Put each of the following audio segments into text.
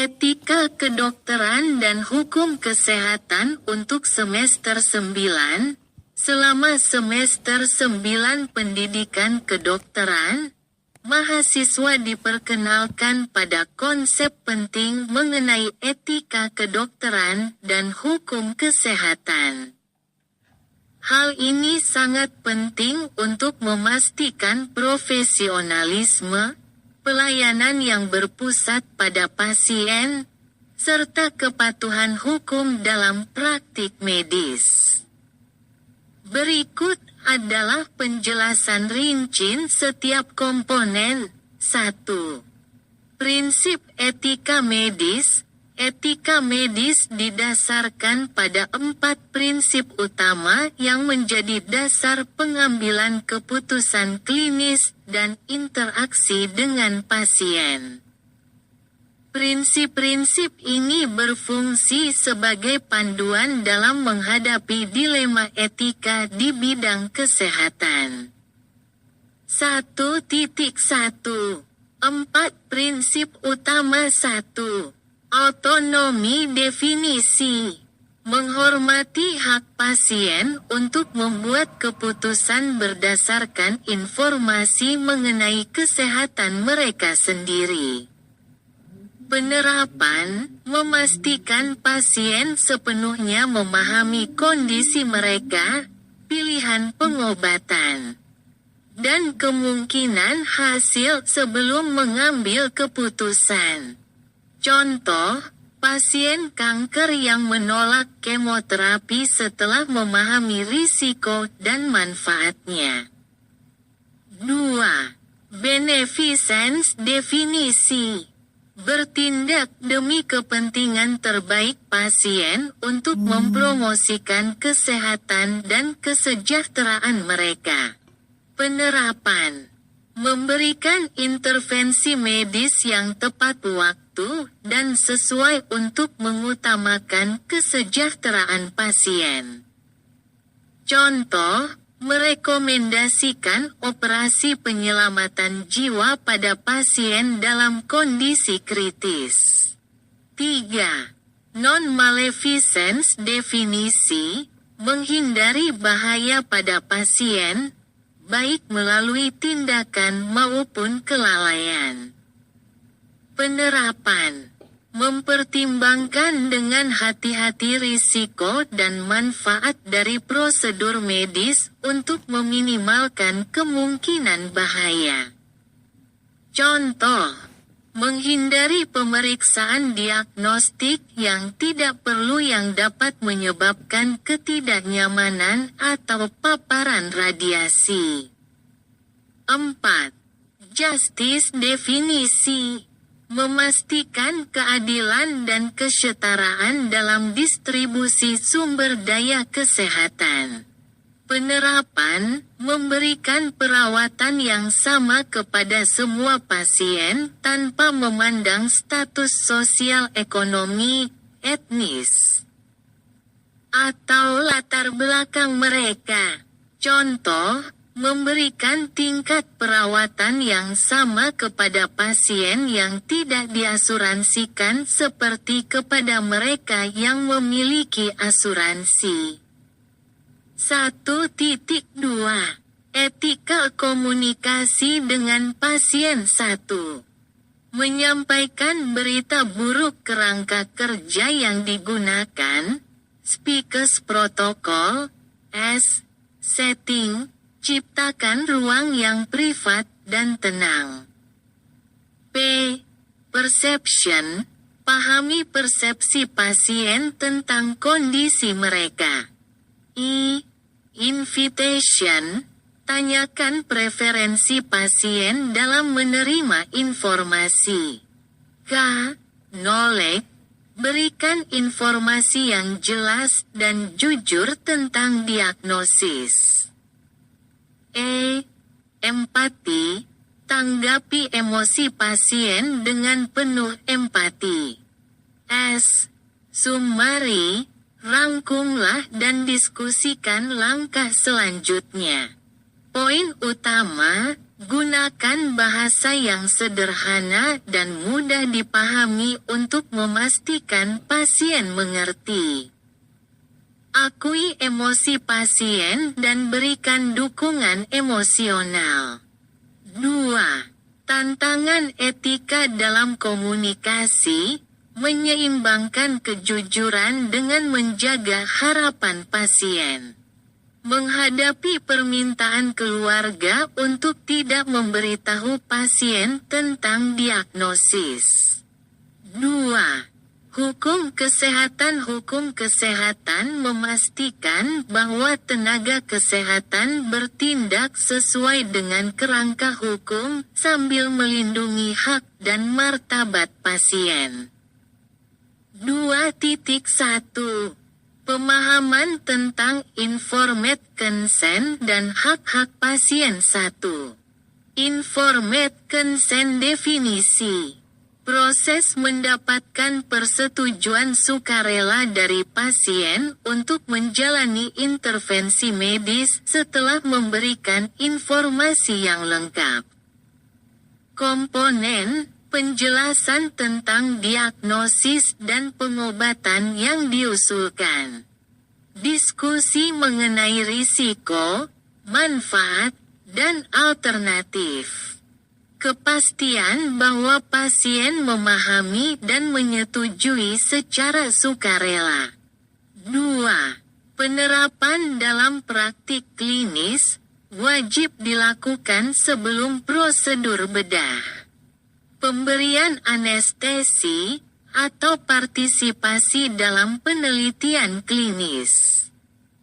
Etika Kedokteran dan Hukum Kesehatan untuk semester 9. Selama semester 9 pendidikan kedokteran, mahasiswa diperkenalkan pada konsep penting mengenai etika kedokteran dan hukum kesehatan. Hal ini sangat penting untuk memastikan profesionalisme, pelayanan yang berpusat pada pasien, serta kepatuhan hukum dalam praktik medis. Berikut adalah penjelasan rinci setiap komponen. 1. Prinsip etika medis. Etika medis didasarkan pada 4 prinsip utama yang menjadi dasar pengambilan keputusan klinis dan interaksi dengan pasien. Prinsip-prinsip ini berfungsi sebagai panduan dalam menghadapi dilema etika di bidang kesehatan. 1.1. 4 prinsip utama. 1. Otonomi definisi. Menghormati hak pasien untuk membuat keputusan berdasarkan informasi mengenai kesehatan mereka sendiri. Penerapan, memastikan pasien sepenuhnya memahami kondisi mereka, pilihan pengobatan, dan kemungkinan hasil sebelum mengambil keputusan. Contoh, pasien kanker yang menolak kemoterapi setelah memahami risiko dan manfaatnya. 2. Beneficence definisi. Bertindak demi kepentingan terbaik pasien untuk mempromosikan kesehatan dan kesejahteraan mereka. Penerapan. Memberikan intervensi medis yang tepat waktu dan sesuai untuk mengutamakan kesejahteraan pasien. Contoh, merekomendasikan operasi penyelamatan jiwa pada pasien dalam kondisi kritis. 3. Non-maleficence definisi, menghindari bahaya pada pasien, baik melalui tindakan maupun kelalaian. Penerapan. Mempertimbangkan dengan hati-hati risiko dan manfaat dari prosedur medis untuk meminimalkan kemungkinan bahaya. Contoh, menghindari pemeriksaan diagnostik yang tidak perlu yang dapat menyebabkan ketidaknyamanan atau paparan radiasi. 4. Justice definisi. Memastikan keadilan dan kesetaraan dalam distribusi sumber daya kesehatan. Penerapan, memberikan perawatan yang sama kepada semua pasien tanpa memandang status sosial ekonomi, etnis, atau latar belakang mereka. Contoh, memberikan tingkat perawatan yang sama kepada pasien yang tidak diasuransikan seperti kepada mereka yang memiliki asuransi. 1.2. Etika komunikasi dengan pasien. 1. Menyampaikan berita buruk kerangka kerja yang digunakan, speakers protokol, setting, ciptakan ruang yang privat dan tenang. P. Perception, pahami persepsi pasien tentang kondisi mereka. I. Invitation, tanyakan preferensi pasien dalam menerima informasi. K. Knowledge, berikan informasi yang jelas dan jujur tentang diagnosis. E. Empati, tanggapi emosi pasien dengan penuh empati. S. Summary, rangkumlah dan diskusikan langkah selanjutnya. Poin utama, Gunakan bahasa yang sederhana dan mudah dipahami untuk memastikan pasien mengerti. Akui emosi pasien dan berikan dukungan emosional. 2. Tantangan etika dalam komunikasi, menyeimbangkan kejujuran dengan menjaga harapan pasien. Menghadapi permintaan keluarga untuk tidak memberitahu pasien tentang diagnosis. 2. Hukum kesehatan memastikan bahwa tenaga kesehatan bertindak sesuai dengan kerangka hukum sambil melindungi hak dan martabat pasien. 2.1 Pemahaman tentang informed consent dan hak-hak pasien. 1. Informed consent definisi. Proses mendapatkan persetujuan sukarela dari pasien untuk menjalani intervensi medis setelah memberikan informasi yang lengkap. Komponen penjelasan tentang diagnosis dan pengobatan yang diusulkan. Diskusi mengenai risiko, manfaat, dan alternatif. Kepastian bahwa pasien memahami dan menyetujui secara sukarela. 2. Penerapan dalam praktik klinis, wajib dilakukan sebelum prosedur bedah. Pemberian anestesi, atau partisipasi dalam penelitian klinis.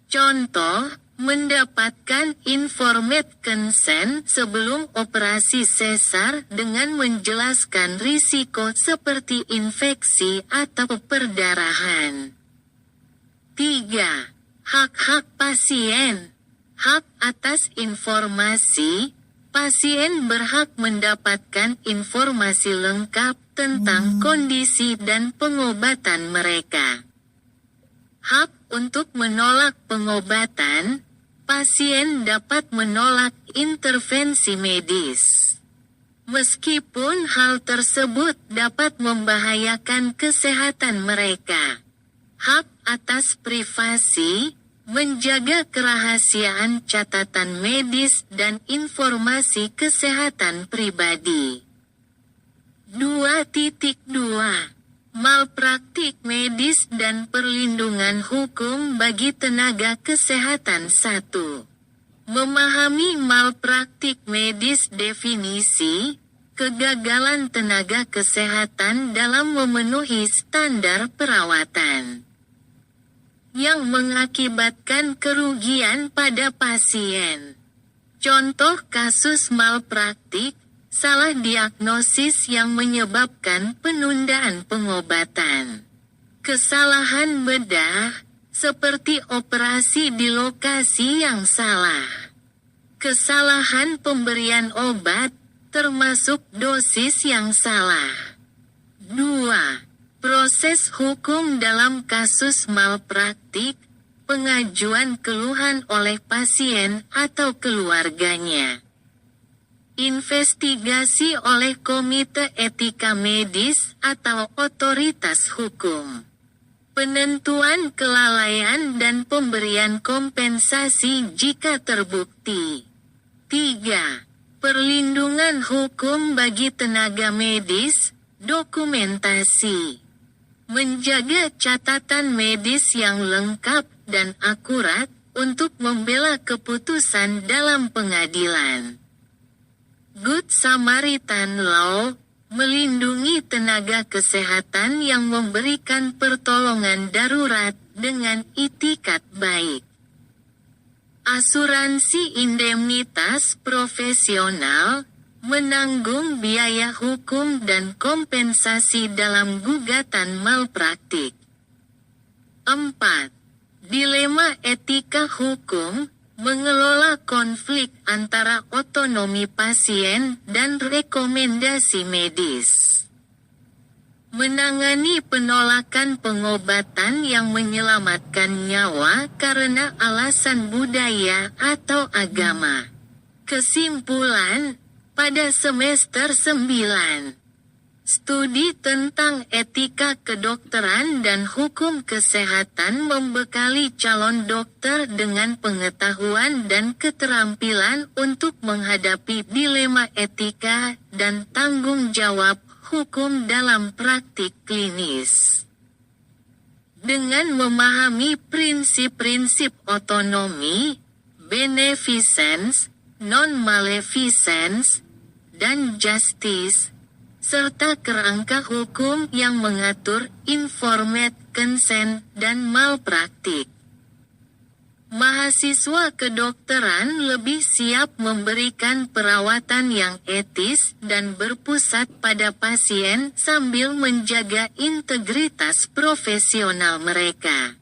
Contoh, mendapatkan informed consent sebelum operasi sesar dengan menjelaskan risiko seperti infeksi atau perdarahan. 3. Hak-hak pasien. Hak atas informasi. Pasien berhak mendapatkan informasi lengkap tentang kondisi dan pengobatan mereka. Hak untuk menolak pengobatan, pasien dapat menolak intervensi medis. Meskipun hal tersebut dapat membahayakan kesehatan mereka. Hak atas privasi, menjaga kerahasiaan catatan medis dan informasi kesehatan pribadi. 2.2 Malpraktik medis dan perlindungan hukum bagi tenaga kesehatan. 1. Memahami malpraktik medis. Definisi, kegagalan tenaga kesehatan dalam memenuhi standar perawatan yang mengakibatkan kerugian pada pasien. Contoh kasus malpraktik, salah diagnosis yang menyebabkan penundaan pengobatan. Kesalahan bedah, seperti operasi di lokasi yang salah. Kesalahan pemberian obat, termasuk dosis yang salah. 2. Proses hukum dalam kasus malpraktik, pengajuan keluhan oleh pasien atau keluarganya. Investigasi oleh Komite Etika Medis atau otoritas hukum. Penentuan kelalaian dan pemberian kompensasi jika terbukti. 3. Perlindungan hukum bagi tenaga medis, dokumentasi. Menjaga catatan medis yang lengkap dan akurat untuk membela keputusan dalam pengadilan. Good Samaritan Law, melindungi tenaga kesehatan yang memberikan pertolongan darurat dengan itikat baik. Asuransi indemnitas profesional, menanggung biaya hukum dan kompensasi dalam gugatan malpraktik. 4. Dilema etika hukum, mengelola konflik antara otonomi pasien dan rekomendasi medis. Menangani penolakan pengobatan yang menyelamatkan nyawa karena alasan budaya atau agama. Kesimpulan, Pada semester 9, studi tentang etika kedokteran dan hukum kesehatan membekali calon dokter dengan pengetahuan dan keterampilan untuk menghadapi dilema etika dan tanggung jawab hukum dalam praktik klinis. Dengan memahami prinsip-prinsip otonomi, beneficence, non-maleficence, dan justice, serta kerangka hukum yang mengatur informed consent dan malpraktik. Mahasiswa kedokteran lebih siap memberikan perawatan yang etis dan berpusat pada pasien sambil menjaga integritas profesional mereka.